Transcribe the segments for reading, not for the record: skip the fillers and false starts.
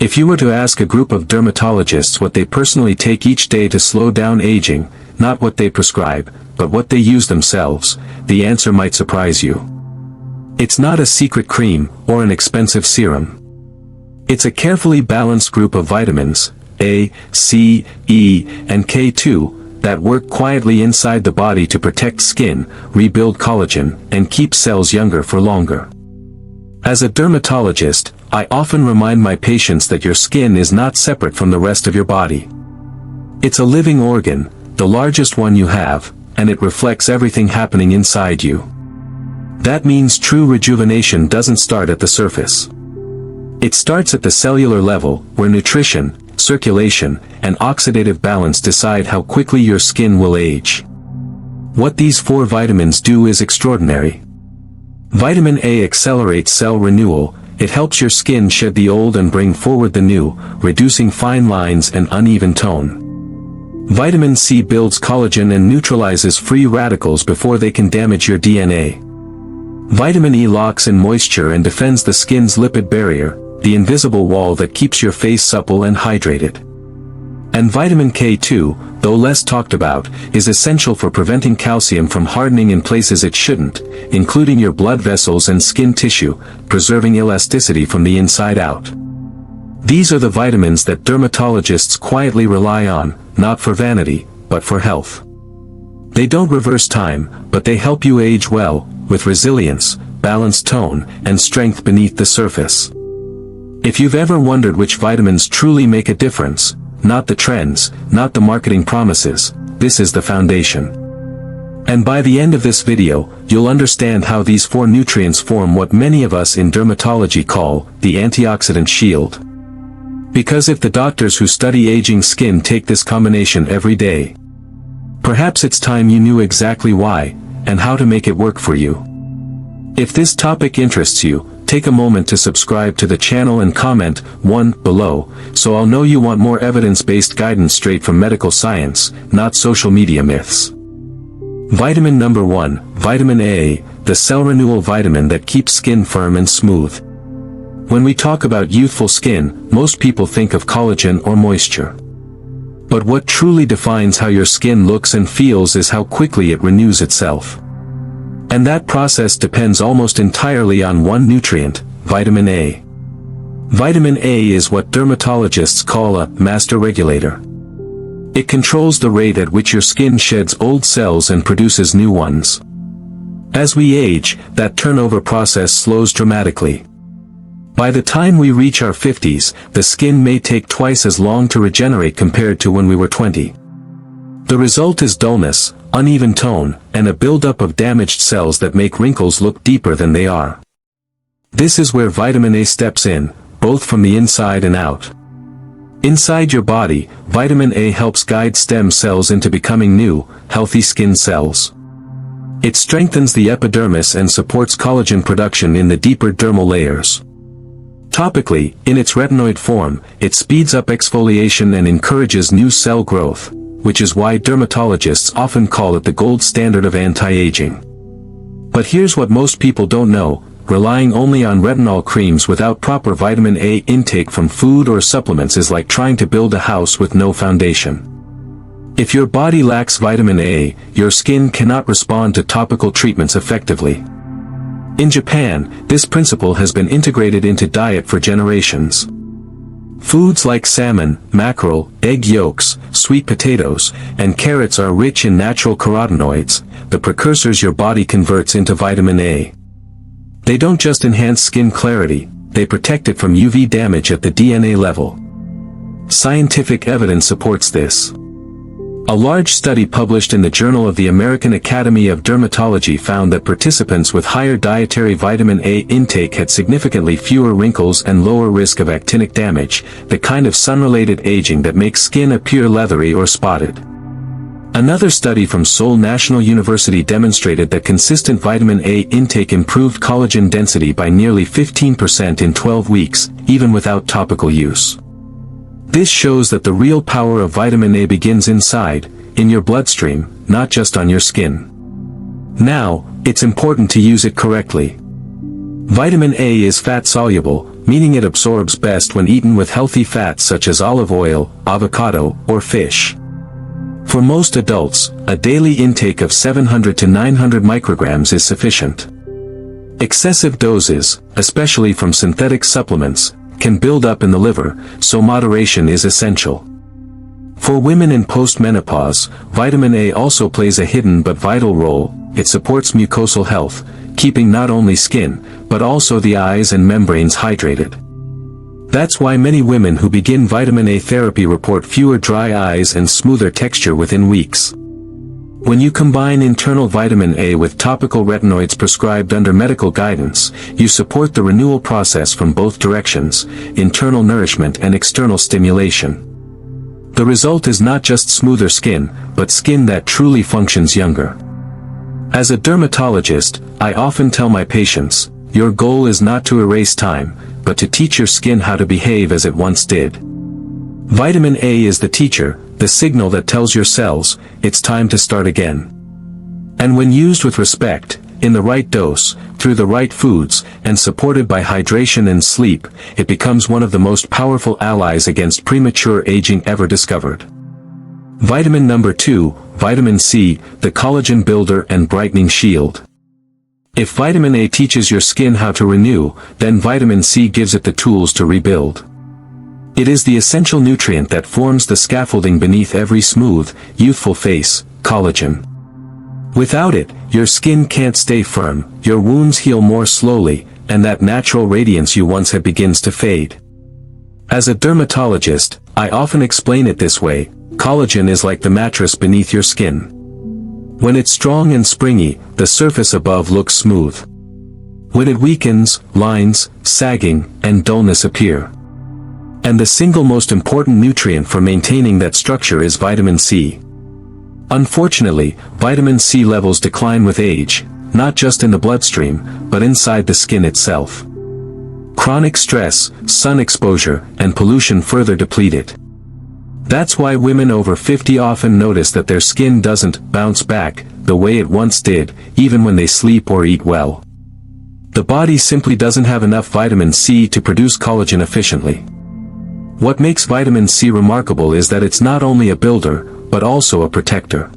If you were to ask a group of dermatologists what they personally take each day to slow down aging, not what they prescribe, but what they use themselves, the answer might surprise you. It's not a secret cream, or an expensive serum. It's a carefully balanced group of vitamins, A, C, E, and K2, that work quietly inside the body to protect skin, rebuild collagen, and keep cells younger for longer. As a dermatologist, I often remind my patients that your skin is not separate from the rest of your body. It's a living organ, the largest one you have, and it reflects everything happening inside you. That means true rejuvenation doesn't start at the surface. It starts at the cellular level, where nutrition, circulation, and oxidative balance decide how quickly your skin will age. What these 4 vitamins do is extraordinary. Vitamin A accelerates cell renewal. It helps your skin shed the old and bring forward the new, reducing fine lines and uneven tone. Vitamin C builds collagen and neutralizes free radicals before they can damage your DNA. Vitamin E locks in moisture and defends the skin's lipid barrier, the invisible wall that keeps your face supple and hydrated. And vitamin K2, though less talked about, is essential for preventing calcium from hardening in places it shouldn't, including your blood vessels and skin tissue, preserving elasticity from the inside out. These are the vitamins that dermatologists quietly rely on, not for vanity, but for health. They don't reverse time, but they help you age well, with resilience, balanced tone, and strength beneath the surface. If you've ever wondered which vitamins truly make a difference, not the trends, not the marketing promises, this is the foundation. And by the end of this video, you'll understand how these 4 nutrients form what many of us in dermatology call the antioxidant shield. Because if the doctors who study aging skin take this combination every day, perhaps it's time you knew exactly why, and how to make it work for you. If this topic interests you, take a moment to subscribe to the channel and comment 1 below, so I'll know you want more evidence-based guidance straight from medical science, not social media myths. Vitamin number 1, vitamin A, the cell renewal vitamin that keeps skin firm and smooth. When we talk about youthful skin, most people think of collagen or moisture. But what truly defines how your skin looks and feels is how quickly it renews itself. And that process depends almost entirely on one nutrient, vitamin A. Vitamin A is what dermatologists call a master regulator. It controls the rate at which your skin sheds old cells and produces new ones. As we age, that turnover process slows dramatically. By the time we reach our 50s, the skin may take twice as long to regenerate compared to when we were 20. The result is dullness, uneven tone, and a buildup of damaged cells that make wrinkles look deeper than they are. This is where vitamin A steps in, both from the inside and out. Inside your body, vitamin A helps guide stem cells into becoming new, healthy skin cells. It strengthens the epidermis and supports collagen production in the deeper dermal layers. Topically, in its retinoid form, it speeds up exfoliation and encourages new cell growth, which is why dermatologists often call it the gold standard of anti-aging. But here's what most people don't know: relying only on retinol creams without proper vitamin A intake from food or supplements is like trying to build a house with no foundation. If your body lacks vitamin A, your skin cannot respond to topical treatments effectively. In Japan, this principle has been integrated into diet for generations. Foods like salmon, mackerel, egg yolks, sweet potatoes, and carrots are rich in natural carotenoids, the precursors your body converts into vitamin A. They don't just enhance skin clarity, they protect it from UV damage at the DNA level. Scientific evidence supports this. A large study published in the Journal of the American Academy of Dermatology found that participants with higher dietary vitamin A intake had significantly fewer wrinkles and lower risk of actinic damage, the kind of sun-related aging that makes skin appear leathery or spotted. Another study from Seoul National University demonstrated that consistent vitamin A intake improved collagen density by nearly 15% in 12 weeks, even without topical use. This shows that the real power of vitamin A begins inside, in your bloodstream, not just on your skin. Now, it's important to use it correctly. Vitamin A is fat-soluble, meaning it absorbs best when eaten with healthy fats such as olive oil, avocado, or fish. For most adults, a daily intake of 700 to 900 micrograms is sufficient. Excessive doses, especially from synthetic supplements, can build up in the liver, so moderation is essential. For women in postmenopause, vitamin A also plays a hidden but vital role. It supports mucosal health, keeping not only skin, but also the eyes and membranes hydrated. That's why many women who begin vitamin A therapy report fewer dry eyes and smoother texture within weeks. When you combine internal vitamin A with topical retinoids prescribed under medical guidance, you support the renewal process from both directions, internal nourishment and external stimulation. The result is not just smoother skin, but skin that truly functions younger. As a dermatologist, I often tell my patients, your goal is not to erase time, but to teach your skin how to behave as it once did. Vitamin A is the teacher, the signal that tells your cells, it's time to start again. And when used with respect, in the right dose, through the right foods, and supported by hydration and sleep, it becomes one of the most powerful allies against premature aging ever discovered. Vitamin number 2, vitamin C, the collagen builder and brightening shield. If vitamin A teaches your skin how to renew, then vitamin C gives it the tools to rebuild. It is the essential nutrient that forms the scaffolding beneath every smooth, youthful face, collagen. Without it, your skin can't stay firm, your wounds heal more slowly, and that natural radiance you once had begins to fade. As a dermatologist, I often explain it this way: collagen is like the mattress beneath your skin. When it's strong and springy, the surface above looks smooth. When it weakens, lines, sagging, and dullness appear. And the single most important nutrient for maintaining that structure is vitamin C. Unfortunately, vitamin C levels decline with age, not just in the bloodstream, but inside the skin itself. Chronic stress, sun exposure, and pollution further deplete it. That's why women over 50 often notice that their skin doesn't bounce back the way it once did, even when they sleep or eat well. The body simply doesn't have enough vitamin C to produce collagen efficiently. What makes vitamin C remarkable is that it's not only a builder, but also a protector.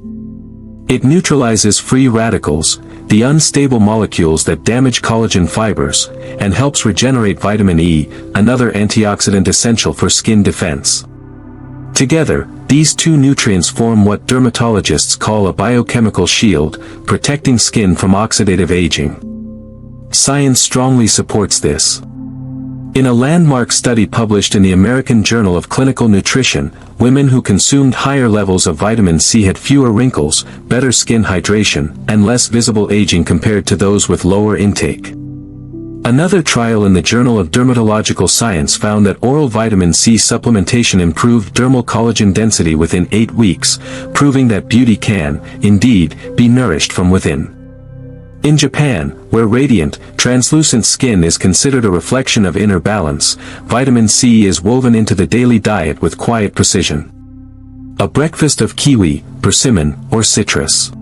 It neutralizes free radicals, the unstable molecules that damage collagen fibers, and helps regenerate vitamin E, another antioxidant essential for skin defense. Together, these two nutrients form what dermatologists call a biochemical shield, protecting skin from oxidative aging. Science strongly supports this. In a landmark study published in the American Journal of Clinical Nutrition, women who consumed higher levels of vitamin C had fewer wrinkles, better skin hydration, and less visible aging compared to those with lower intake. Another trial in the Journal of Dermatological Science found that oral vitamin C supplementation improved dermal collagen density within 8 weeks, proving that beauty can, indeed, be nourished from within. In Japan, where radiant, translucent skin is considered a reflection of inner balance, vitamin C is woven into the daily diet with quiet precision. A breakfast of kiwi, persimmon, or citrus.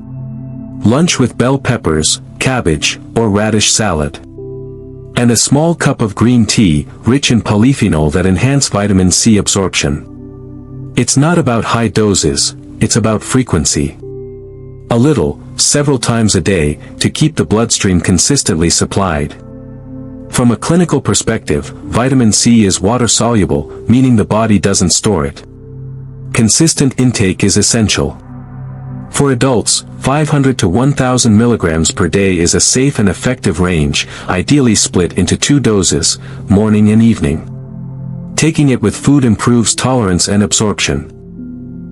Lunch with bell peppers, cabbage, or radish salad. And a small cup of green tea, rich in polyphenol that enhance vitamin C absorption. It's not about high doses, it's about frequency. A little, several times a day, to keep the bloodstream consistently supplied. From a clinical perspective, vitamin C is water-soluble, meaning the body doesn't store it. Consistent intake is essential. For adults, 500 to 1,000 milligrams per day is a safe and effective range, ideally split into 2 doses, morning and evening. Taking it with food improves tolerance and absorption.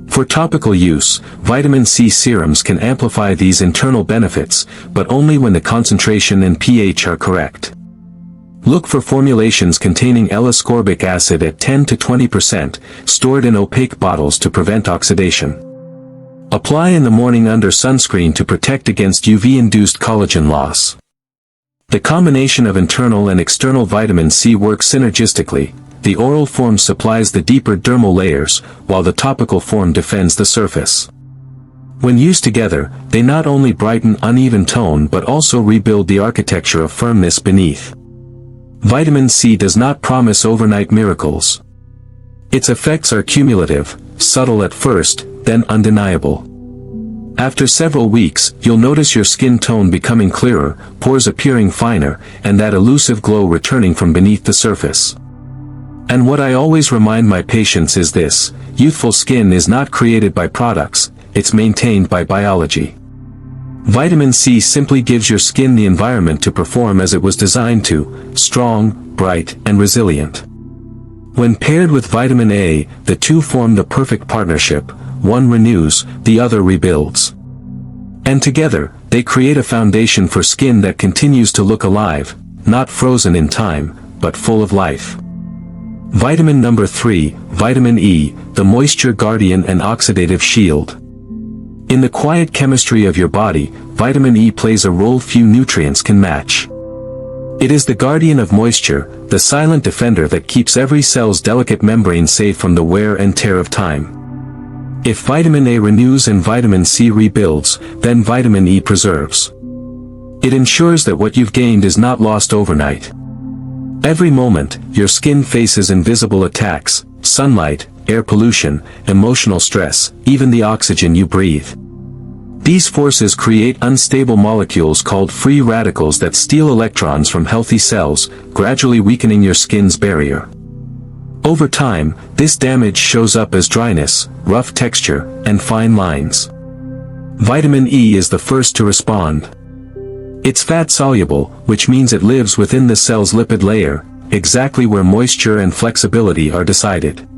For topical use, vitamin C serums can amplify these internal benefits, but only when the concentration and pH are correct. Look for formulations containing L-ascorbic acid at 10 to 20%, stored in opaque bottles to prevent oxidation. Apply in the morning under sunscreen to protect against UV-induced collagen loss. The combination of internal and external vitamin C works synergistically. The oral form supplies the deeper dermal layers, while the topical form defends the surface. When used together, they not only brighten uneven tone but also rebuild the architecture of firmness beneath. Vitamin C does not promise overnight miracles. Its effects are cumulative, subtle at first, then undeniable. After several weeks, you'll notice your skin tone becoming clearer, pores appearing finer, and that elusive glow returning from beneath the surface. And what I always remind my patients is this: youthful skin is not created by products, it's maintained by biology. Vitamin C simply gives your skin the environment to perform as it was designed to: strong, bright, and resilient. When paired with vitamin A, the two form the perfect partnership: one renews, the other rebuilds. And together, they create a foundation for skin that continues to look alive, not frozen in time, but full of life. Vitamin number 3, vitamin E, the moisture guardian and oxidative shield. In the quiet chemistry of your body, vitamin E plays a role few nutrients can match. It is the guardian of moisture, the silent defender that keeps every cell's delicate membrane safe from the wear and tear of time. If vitamin A renews and vitamin C rebuilds, then vitamin E preserves. It ensures that what you've gained is not lost overnight. Every moment, your skin faces invisible attacks: sunlight, air pollution, emotional stress, even the oxygen you breathe. These forces create unstable molecules called free radicals that steal electrons from healthy cells, gradually weakening your skin's barrier. Over time, this damage shows up as dryness, rough texture, and fine lines. Vitamin E is the first to respond. It's fat-soluble, which means it lives within the cell's lipid layer, exactly where moisture and flexibility are decided.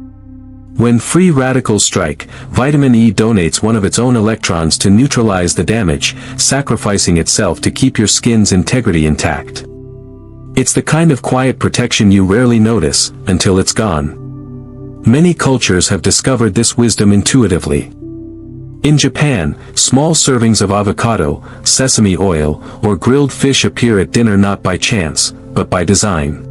When free radicals strike, vitamin E donates one of its own electrons to neutralize the damage, sacrificing itself to keep your skin's integrity intact. It's the kind of quiet protection you rarely notice, until it's gone. Many cultures have discovered this wisdom intuitively. In Japan, small servings of avocado, sesame oil, or grilled fish appear at dinner not by chance, but by design.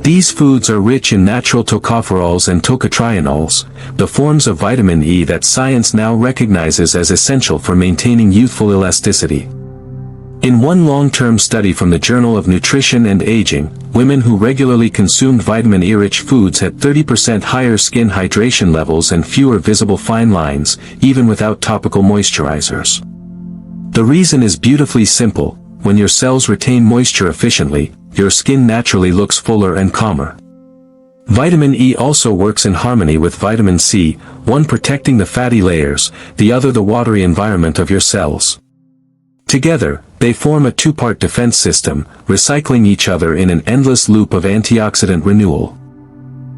These foods are rich in natural tocopherols and tocotrienols, the forms of vitamin E that science now recognizes as essential for maintaining youthful elasticity. In one long-term study from the Journal of Nutrition and Aging, women who regularly consumed vitamin E-rich foods had 30% higher skin hydration levels and fewer visible fine lines, even without topical moisturizers. The reason is beautifully simple: when your cells retain moisture efficiently, your skin naturally looks fuller and calmer. Vitamin E also works in harmony with vitamin C, one protecting the fatty layers, the other the watery environment of your cells. Together, they form a two-part defense system, recycling each other in an endless loop of antioxidant renewal.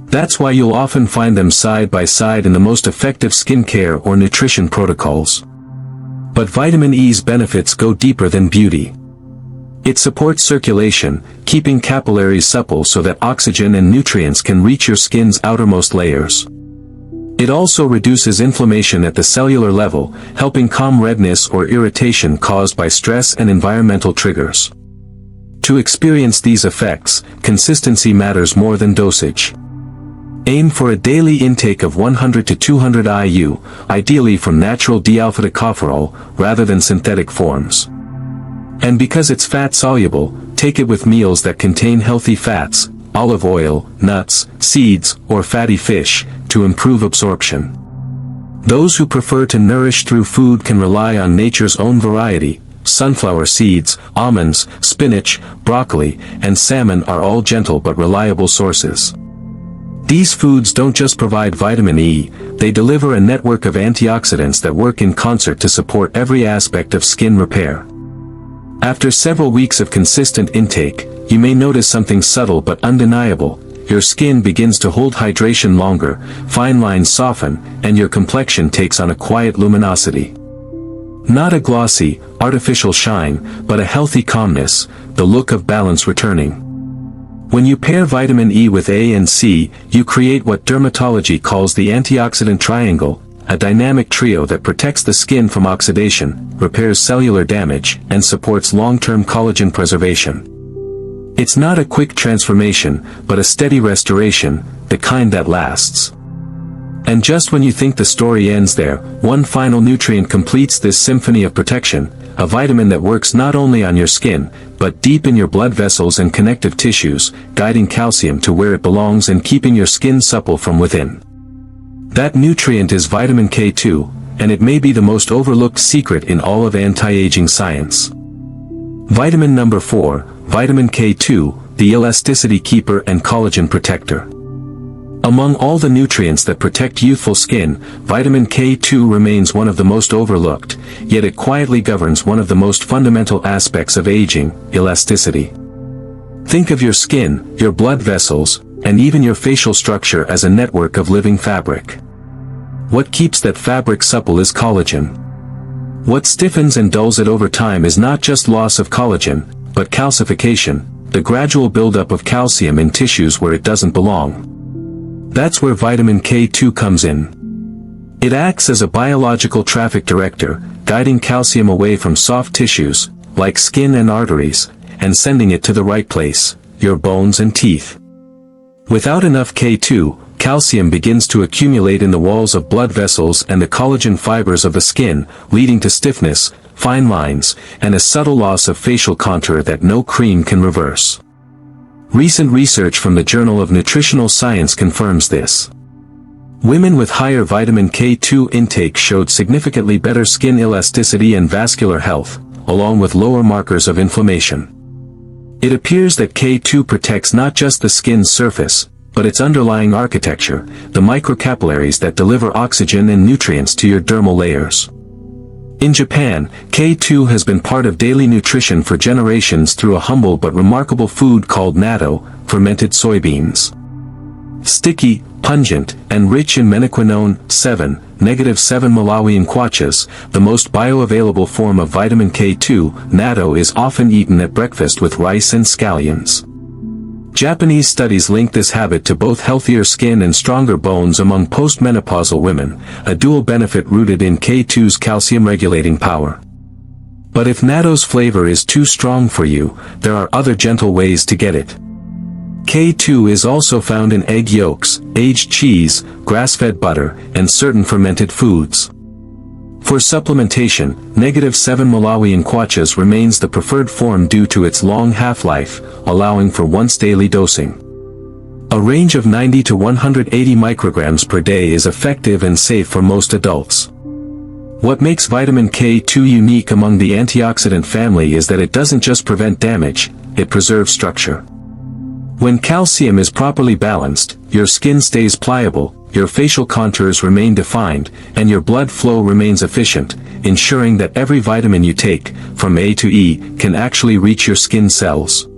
That's why you'll often find them side by side in the most effective skincare or nutrition protocols. But vitamin E's benefits go deeper than beauty. It supports circulation, keeping capillaries supple so that oxygen and nutrients can reach your skin's outermost layers. It also reduces inflammation at the cellular level, helping calm redness or irritation caused by stress and environmental triggers. To experience these effects, consistency matters more than dosage. Aim for a daily intake of 100 to 200 IU, ideally from natural D-alpha-tocopherol, rather than synthetic forms. And because it's fat-soluble, take it with meals that contain healthy fats, olive oil, nuts, seeds, or fatty fish, to improve absorption. Those who prefer to nourish through food can rely on nature's own variety. Sunflower seeds, almonds, spinach, broccoli, and salmon are all gentle but reliable sources. These foods don't just provide vitamin E, they deliver a network of antioxidants that work in concert to support every aspect of skin repair. After several weeks of consistent intake, you may notice something subtle but undeniable: your skin begins to hold hydration longer, fine lines soften, and your complexion takes on a quiet luminosity. Not a glossy, artificial shine, but a healthy calmness, the look of balance returning. When you pair vitamin E with A and C, you create what dermatology calls the antioxidant triangle, a dynamic trio that protects the skin from oxidation, repairs cellular damage, and supports long-term collagen preservation. It's not a quick transformation, but a steady restoration, the kind that lasts. And just when you think the story ends there, one final nutrient completes this symphony of protection: a vitamin that works not only on your skin, but deep in your blood vessels and connective tissues, guiding calcium to where it belongs and keeping your skin supple from within. That nutrient is vitamin K2, and it may be the most overlooked secret in all of anti-aging science. Vitamin number 4, vitamin K2, the elasticity keeper and collagen protector. Among all the nutrients that protect youthful skin, vitamin K2 remains one of the most overlooked, yet it quietly governs one of the most fundamental aspects of aging, elasticity. Think of your skin, your blood vessels, and even your facial structure as a network of living fabric. What keeps that fabric supple is collagen. What stiffens and dulls it over time is not just loss of collagen, but calcification, the gradual buildup of calcium in tissues where it doesn't belong. That's where vitamin K2 comes in. It acts as a biological traffic director, guiding calcium away from soft tissues, like skin and arteries, and sending it to the right place, your bones and teeth. Without enough K2, calcium begins to accumulate in the walls of blood vessels and the collagen fibers of the skin, leading to stiffness, fine lines, and a subtle loss of facial contour that no cream can reverse. Recent research from the Journal of Nutritional Science confirms this. Women with higher vitamin K2 intake showed significantly better skin elasticity and vascular health, along with lower markers of inflammation. It appears that K2 protects not just the skin's surface, but its underlying architecture, the microcapillaries that deliver oxygen and nutrients to your dermal layers. In Japan, K2 has been part of daily nutrition for generations through a humble but remarkable food called natto, fermented soybeans. Sticky, pungent, and rich in menaquinone, 7, -7 Malawian kwachas, the most bioavailable form of vitamin K2, natto is often eaten at breakfast with rice and scallions. Japanese studies link this habit to both healthier skin and stronger bones among postmenopausal women, a dual benefit rooted in K2's calcium-regulating power. But if natto's flavor is too strong for you, there are other gentle ways to get it. K2 is also found in egg yolks, aged cheese, grass-fed butter, and certain fermented foods. For supplementation, -7 Malawian kwachas remains the preferred form due to its long half-life, allowing for once-daily dosing. A range of 90 to 180 micrograms per day is effective and safe for most adults. What makes vitamin K2 unique among the antioxidant family is that it doesn't just prevent damage, it preserves structure. When calcium is properly balanced, your skin stays pliable, your facial contours remain defined, and your blood flow remains efficient, ensuring that every vitamin you take, from A to E, can actually reach your skin cells.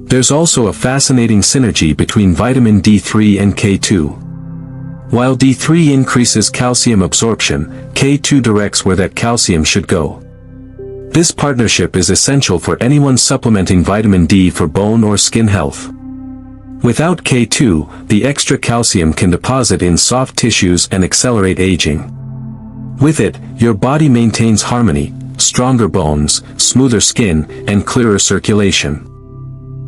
There's also a fascinating synergy between vitamin D3 and K2. While D3 increases calcium absorption, K2 directs where that calcium should go. This partnership is essential for anyone supplementing vitamin D for bone or skin health. Without K2, the extra calcium can deposit in soft tissues and accelerate aging. With it, your body maintains harmony, stronger bones, smoother skin, and clearer circulation.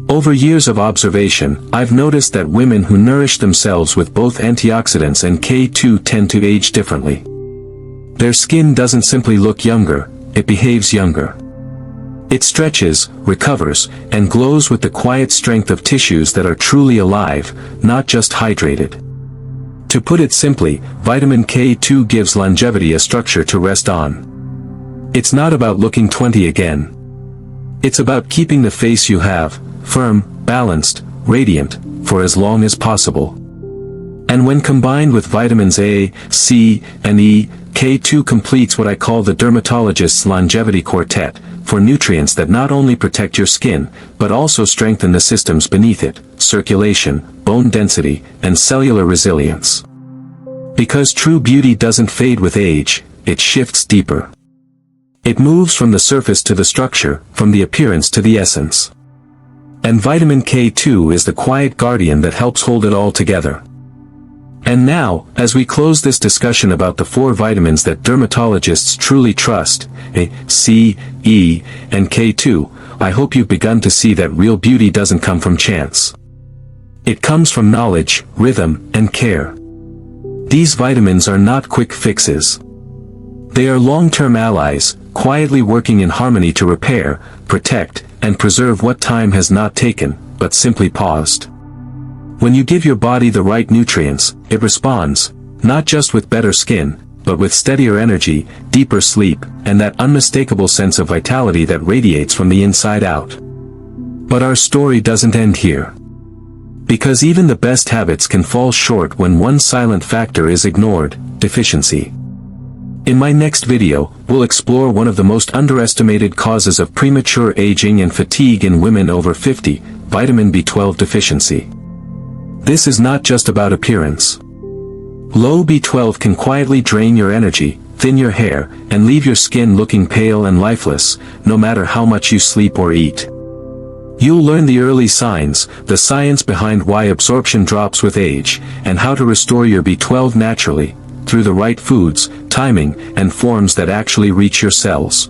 Over years of observation, I've noticed that women who nourish themselves with both antioxidants and K2 tend to age differently. Their skin doesn't simply look younger, it behaves younger. It stretches, recovers, and glows with the quiet strength of tissues that are truly alive, not just hydrated. To put it simply, vitamin K2 gives longevity a structure to rest on. It's not about looking 20 again. It's about keeping the face you have, firm, balanced, radiant, for as long as possible. And when combined with vitamins A, C, and E, K2 completes what I call the dermatologist's longevity quartet, for nutrients that not only protect your skin, but also strengthen the systems beneath it, circulation, bone density, and cellular resilience. Because true beauty doesn't fade with age, it shifts deeper. It moves from the surface to the structure, from the appearance to the essence. And vitamin K2 is the quiet guardian that helps hold it all together. And now, as we close this discussion about the 4 vitamins that dermatologists truly trust, A, C, E, and K2, I hope you've begun to see that real beauty doesn't come from chance. It comes from knowledge, rhythm, and care. These vitamins are not quick fixes. They are long-term allies, quietly working in harmony to repair, protect, and preserve what time has not taken, but simply paused. When you give your body the right nutrients, it responds, not just with better skin, but with steadier energy, deeper sleep, and that unmistakable sense of vitality that radiates from the inside out. But our story doesn't end here. Because even the best habits can fall short when one silent factor is ignored: deficiency. In my next video, we'll explore one of the most underestimated causes of premature aging and fatigue in women over 50, vitamin B12 deficiency. This is not just about appearance. Low B12 can quietly drain your energy, thin your hair, and leave your skin looking pale and lifeless, no matter how much you sleep or eat. You'll learn the early signs, the science behind why absorption drops with age, and how to restore your B12 naturally, through the right foods, timing, and forms that actually reach your cells.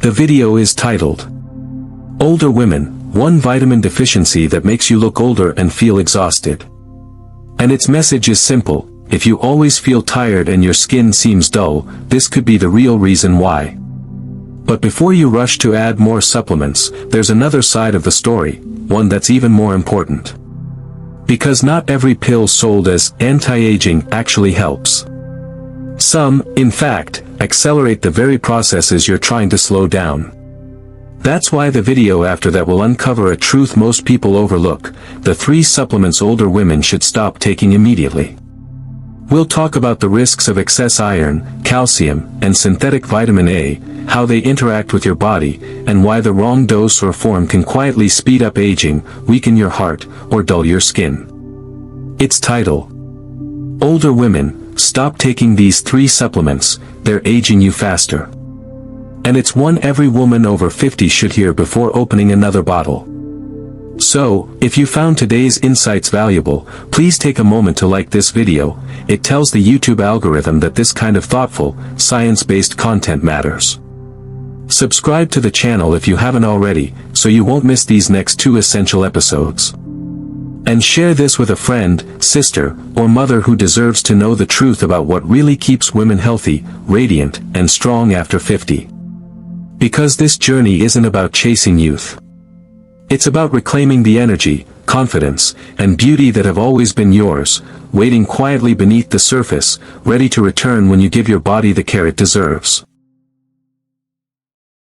The video is titled, Older Women, One Vitamin Deficiency That Makes You Look Older and Feel Exhausted. And its message is simple: if you always feel tired and your skin seems dull, this could be the real reason why. But before you rush to add more supplements, there's another side of the story, one that's even more important. Because not every pill sold as anti-aging actually helps. Some, in fact, accelerate the very processes you're trying to slow down. That's why the video after that will uncover a truth most people overlook: the 3 supplements older women should stop taking immediately. We'll talk about the risks of excess iron, calcium, and synthetic vitamin A, how they interact with your body, and why the wrong dose or form can quietly speed up aging, weaken your heart, or dull your skin. Its title: Older Women, Stop Taking These 3 Supplements, They're Aging You Faster. And it's one every woman over 50 should hear before opening another bottle. So, if you found today's insights valuable, please take a moment to like this video. It tells the YouTube algorithm that this kind of thoughtful, science-based content matters. Subscribe to the channel if you haven't already, so you won't miss these next 2 essential episodes. And share this with a friend, sister, or mother who deserves to know the truth about what really keeps women healthy, radiant, and strong after 50. Because this journey isn't about chasing youth. It's about reclaiming the energy, confidence, and beauty that have always been yours, waiting quietly beneath the surface, ready to return when you give your body the care it deserves.